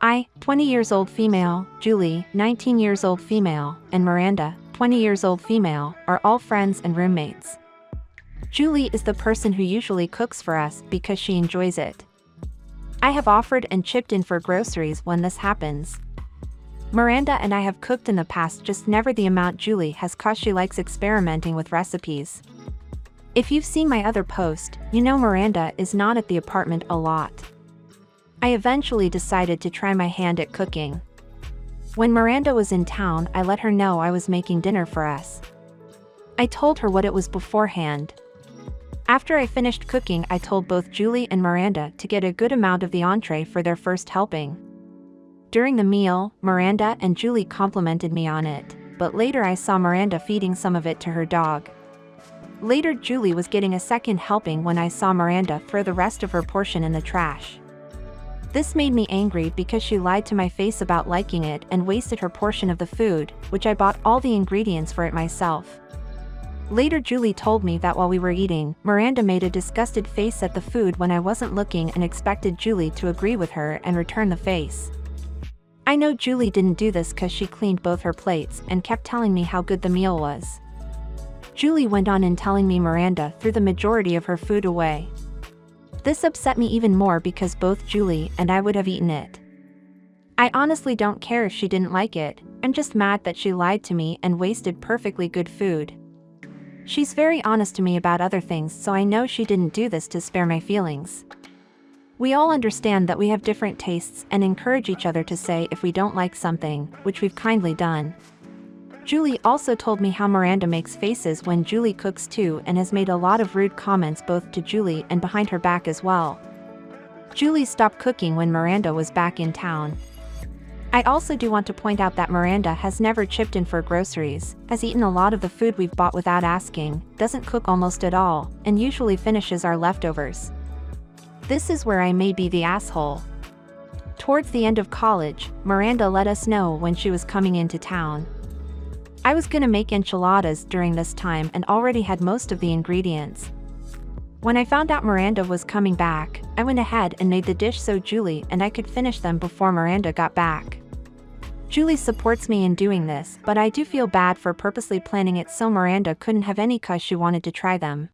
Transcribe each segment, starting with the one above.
I, 20 years old female, Julie, 19 years old female, and Miranda, 20 years old female, are all friends and roommates. Julie is the person who usually cooks for us because she enjoys it. I have offered and chipped in for groceries when this happens. Miranda and I have cooked in the past, just never the amount Julie has, cause she likes experimenting with recipes. If you've seen my other post, you know Miranda is not at the apartment a lot. I eventually decided to try my hand at cooking. When Miranda was in town, I let her know I was making dinner for us. I told her what it was beforehand. After I finished cooking, I told both Julie and Miranda to get a good amount of the entree for their first helping. During the meal, Miranda and Julie complimented me on it, but later I saw Miranda feeding some of it to her dog. Later, Julie was getting a second helping when I saw Miranda throw the rest of her portion in the trash. This made me angry because she lied to my face about liking it and wasted her portion of the food, which I bought all the ingredients for it myself. Later, Julie told me that while we were eating, Miranda made a disgusted face at the food when I wasn't looking and expected Julie to agree with her and return the face. I know Julie didn't do this cause she cleaned both her plates and kept telling me how good the meal was. Julie went on in telling me Miranda threw the majority of her food away. This upset me even more because both Julie and I would have eaten it. I honestly don't care if she didn't like it, I'm just mad that she lied to me and wasted perfectly good food. She's very honest to me about other things, so I know she didn't do this to spare my feelings. We all understand that we have different tastes and encourage each other to say if we don't like something, which we've kindly done. Julie also told me how Miranda makes faces when Julie cooks too and has made a lot of rude comments both to Julie and behind her back as well. Julie stopped cooking when Miranda was back in town. I also do want to point out that Miranda has never chipped in for groceries, has eaten a lot of the food we've bought without asking, doesn't cook almost at all, and usually finishes our leftovers. This is where I may be the asshole. Towards the end of college, Miranda let us know when she was coming into town. I was gonna make enchiladas during this time and already had most of the ingredients. When I found out Miranda was coming back, I went ahead and made the dish so Julie and I could finish them before Miranda got back. Julie supports me in doing this, but I do feel bad for purposely planning it so Miranda couldn't have any cause she wanted to try them.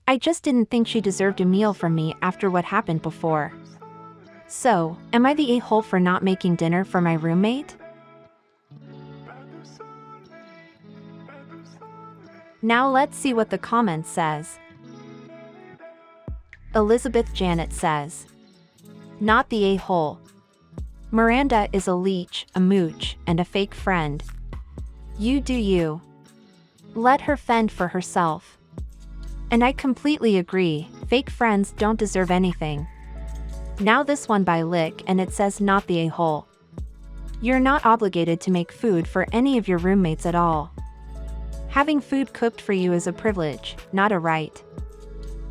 I just didn't think she deserved a meal from me after what happened before. So, am I the a-hole for not making dinner for my roommate? Now let's see what the comment says. Elizabeth Janet says, "Not the a-hole. Miranda is a leech, a mooch, and a fake friend. You do you. Let her fend for herself." And I completely agree, fake friends don't deserve anything. Now this one by Lick, and it says not the a-hole. You're not obligated to make food for any of your roommates at all. Having food cooked for you is a privilege, not a right.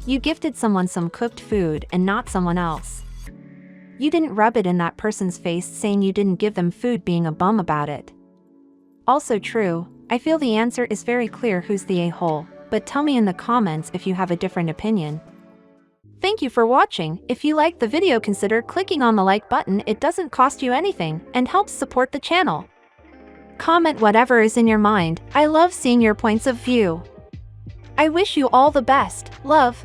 You gifted someone some cooked food and not someone else. You didn't rub it in that person's face saying you didn't give them food being a bum about it. Also true, I feel the answer is very clear who's the a-hole, but tell me in the comments if you have a different opinion. Thank you for watching. If you liked the video, consider clicking on the like button. It doesn't cost you anything and helps support the channel. Comment whatever is in your mind. I love seeing your points of view. I wish you all the best. Love.